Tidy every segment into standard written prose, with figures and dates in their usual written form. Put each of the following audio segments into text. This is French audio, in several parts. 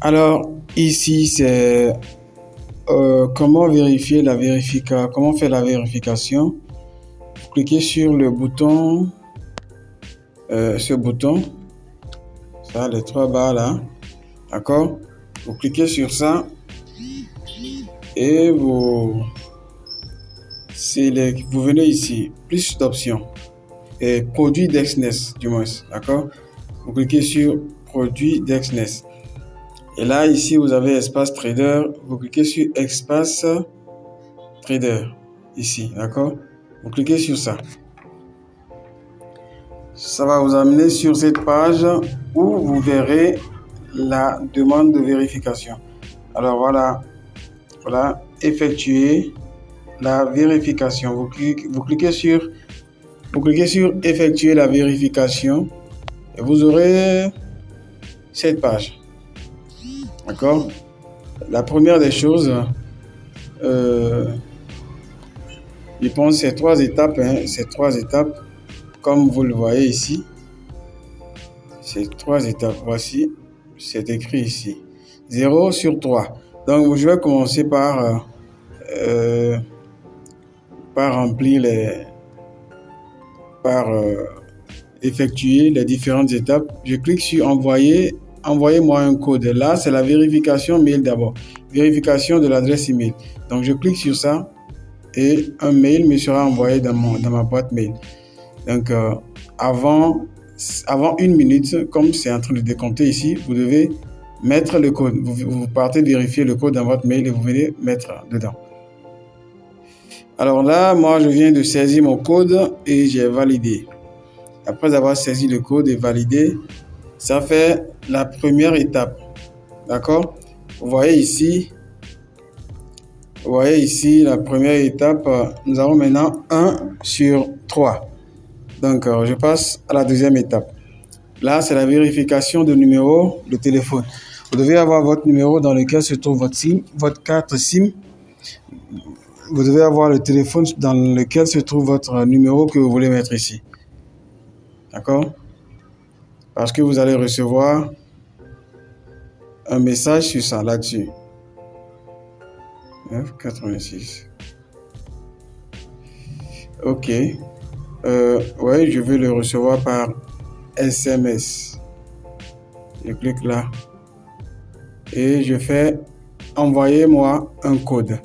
Alors, ici, c'est comment vérifier comment faire la vérification. Vous cliquez sur le bouton, ce bouton, ça, les trois barres là, d'accord? Vous cliquez sur ça et vous venez ici, plus d'options, et produit Dexness du moins, d'accord? Vous cliquez sur produit Dexness. Et là, ici, vous avez espace trader. Vous cliquez sur espace trader. Ici, d'accord? Vous cliquez sur ça. Ça va vous amener sur cette page où vous verrez la demande de vérification. Alors voilà, effectuer la vérification. Vous cliquez sur effectuer la vérification et vous aurez cette page. D'accord? La première des choses, je pense c'est trois étapes, comme vous le voyez ici. C'est 3 étapes. Voici, c'est écrit ici. 0 sur 3. Donc, je vais commencer par effectuer les différentes étapes. Je clique sur envoyer. Envoyez-moi un code. Là, c'est la vérification mail d'abord. Vérification de l'adresse email. Donc, je clique sur ça et un mail me sera envoyé dans ma boîte mail. Donc, avant 1 minute, comme c'est en train de décompter ici, vous devez mettre le code. Vous partez vérifier le code dans votre mail et vous venez mettre dedans. Alors là, moi, je viens de saisir mon code et j'ai validé. Après avoir saisi le code et validé, ça fait la première étape. D'accord? Vous voyez ici, la première étape, nous avons maintenant 1 sur 3. Donc, je passe à la deuxième étape. Là, c'est la vérification de numéro de téléphone. Vous devez avoir votre numéro dans lequel se trouve votre SIM, votre carte SIM. Vous devez avoir le téléphone dans lequel se trouve votre numéro que vous voulez mettre ici. D'accord? Parce que vous allez recevoir un message sur ça, là-dessus. 9,86. Ok. Ouais, je vais le recevoir par SMS. Je clique là. Et je fais envoyez-moi un code.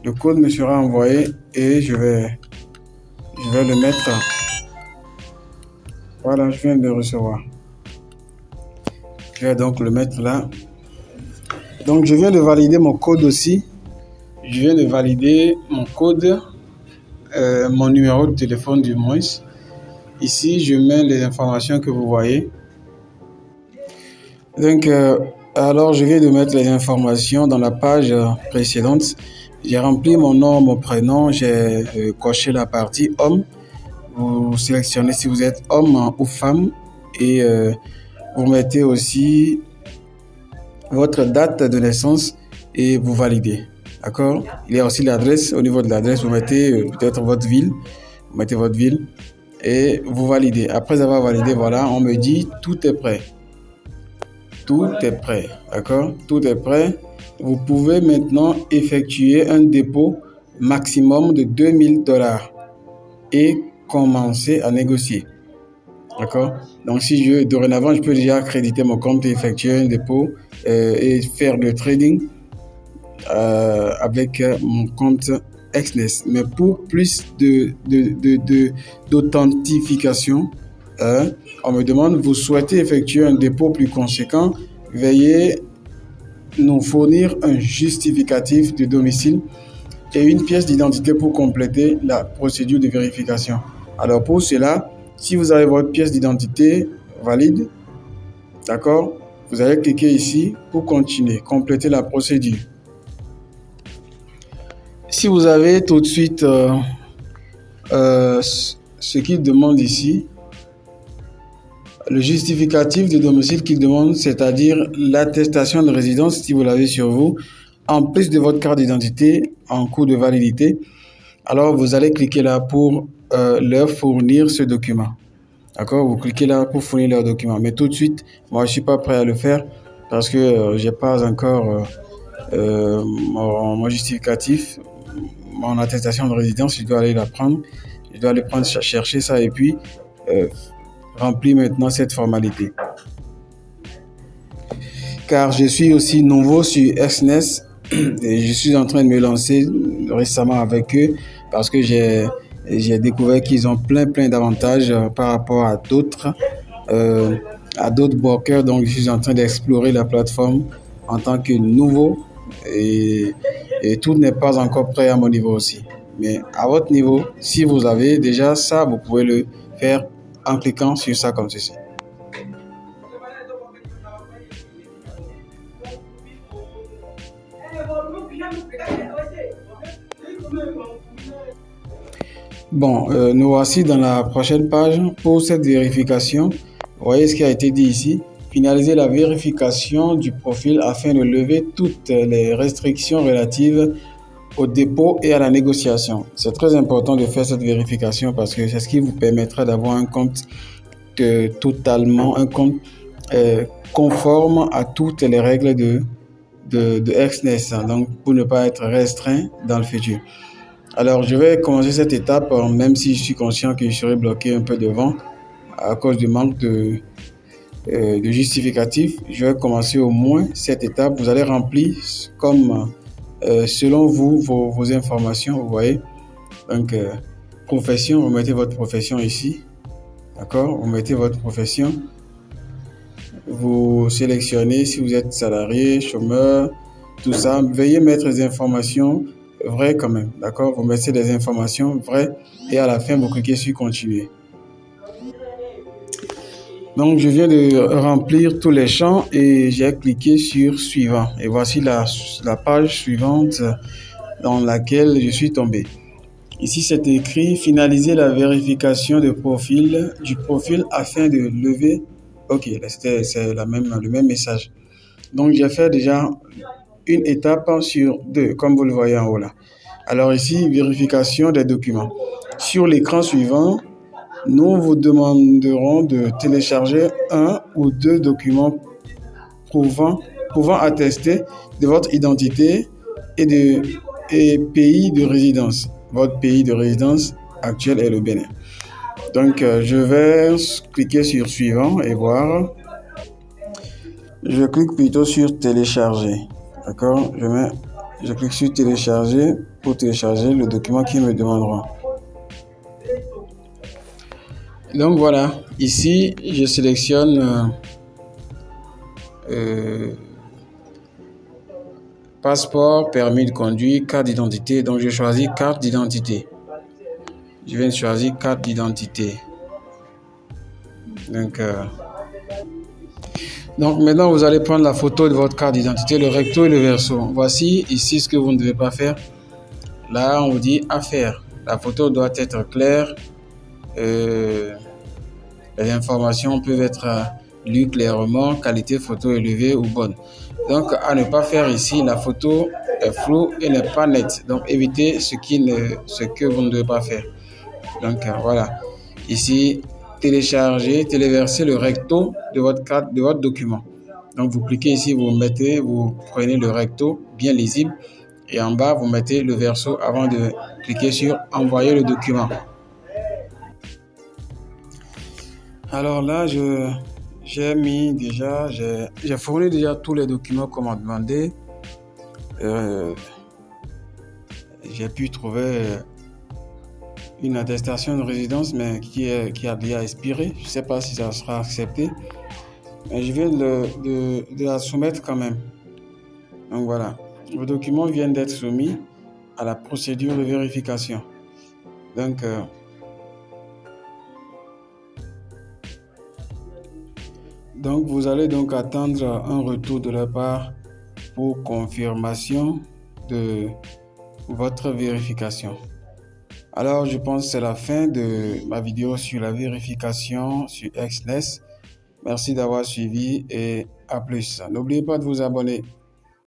Le code me sera envoyé et je vais le mettre. Voilà, je viens de le recevoir. Je vais donc le mettre là. Donc, je viens de valider mon code aussi. Je viens de valider mon code, mon numéro de téléphone du moins. Ici, je mets les informations que vous voyez. Donc, alors, je viens de mettre les informations dans la page précédente. J'ai rempli mon nom, mon prénom. J'ai coché la partie homme. Vous sélectionnez si vous êtes homme ou femme et vous mettez aussi votre date de naissance et vous validez. D'accord? Il y a aussi l'adresse. Au niveau de l'adresse, vous mettez peut-être votre ville. Vous mettez votre ville et vous validez. Après avoir validé, voilà, on me dit tout est prêt. Tout est prêt. D'accord? Tout est prêt. Vous pouvez maintenant effectuer un dépôt maximum de $2000 et commencer à négocier. D'accord? Donc, dorénavant, je peux déjà créditer mon compte et effectuer un dépôt et faire le trading avec mon compte Exness. Mais pour plus d'authentification, on me demande, vous souhaitez effectuer un dépôt plus conséquent, veuillez nous fournir un justificatif de domicile et une pièce d'identité pour compléter la procédure de vérification. Alors pour cela, si vous avez votre pièce d'identité valide, d'accord, vous allez cliquer ici pour continuer, compléter la procédure. Si vous avez tout de suite ce qu'il demande ici, le justificatif de domicile qu'il demande, c'est-à-dire l'attestation de résidence si vous l'avez sur vous, en plus de votre carte d'identité en cours de validité, alors vous allez cliquer là pour leur fournir ce document. D'accord? Vous cliquez là pour fournir leur document. Mais tout de suite, moi je ne suis pas prêt à le faire parce que j'ai pas encore mon justificatif, mon attestation de résidence. Je dois aller la prendre, je dois aller prendre chercher ça et puis remplir maintenant cette formalité. Car je suis aussi nouveau sur XNES et je suis en train de me lancer récemment avec eux parce que j'ai découvert qu'ils ont plein d'avantages par rapport à d'autres brokers. Donc, je suis en train d'explorer la plateforme en tant que nouveau et, et tout n'est pas encore prêt à mon niveau aussi. Mais à votre niveau, si vous avez déjà ça, vous pouvez le faire en cliquant sur ça comme ceci. Bon, nous voici dans la prochaine page pour cette vérification. Vous voyez ce qui a été dit ici. Finaliser la vérification du profil afin de lever toutes les restrictions relatives au dépôt et à la négociation. C'est très important de faire cette vérification parce que c'est ce qui vous permettra d'avoir un compte conforme à toutes les règles de XNES, donc pour ne pas être restreint dans le futur. Alors, je vais commencer cette étape, même si je suis conscient que je serai bloqué un peu devant à cause du manque de justificatif. Je vais commencer au moins cette étape. Vous allez remplir comme selon vous vos informations, vous voyez. Donc, profession, vous mettez votre profession ici. D'accord? Vous mettez votre profession. Vous sélectionnez si vous êtes salarié, chômeur, tout ça. Veuillez mettre les informations vraies quand même. D'accord? Vous mettez des informations vraies et à la fin, vous cliquez sur continuer. Donc, je viens de remplir tous les champs et j'ai cliqué sur suivant. Et voici la page suivante dans laquelle je suis tombé. Ici, c'est écrit finaliser la vérification du profil afin de lever. Ok, c'est le même message. Donc, j'ai fait déjà une étape sur deux, comme vous le voyez en haut là. Alors ici, vérification des documents. Sur l'écran suivant, nous vous demanderons de télécharger un ou deux documents pouvant attester de votre identité et pays de résidence. Votre pays de résidence actuel est le Bénin. Donc, je vais cliquer sur suivant et voir. Je clique plutôt sur télécharger. D'accord? Je clique sur télécharger pour télécharger le document qui me demandera. Donc voilà, ici je sélectionne passeport, permis de conduire, carte d'identité. Donc je choisis carte d'identité. Je viens de choisir carte d'identité. Donc maintenant vous allez prendre la photo de votre carte d'identité, le recto et le verso. Voici ici ce que vous ne devez pas faire. Là on vous dit à faire. La photo doit être claire. Les informations peuvent être lues clairement, qualité photo élevée ou bonne. Donc, à ne pas faire ici, la photo est floue et n'est pas nette. Donc, évitez ce que vous ne devez pas faire. Donc, voilà. Ici, téléverser le recto de votre carte, de votre document. Donc, vous cliquez ici, vous prenez le recto bien lisible et en bas, vous mettez le verso avant de cliquer sur envoyer le document. Alors là, j'ai fourni déjà tous les documents qu'on m'a demandé. J'ai pu trouver une attestation de résidence, mais qui a déjà expiré. Je ne sais pas si ça sera accepté. Mais je viens de la soumettre quand même. Donc voilà, vos documents viennent d'être soumis à la procédure de vérification. Donc, vous allez donc attendre un retour de leur part pour confirmation de votre vérification. Alors, je pense que c'est la fin de ma vidéo sur la vérification sur XNES. Merci d'avoir suivi et à plus. N'oubliez pas de vous abonner.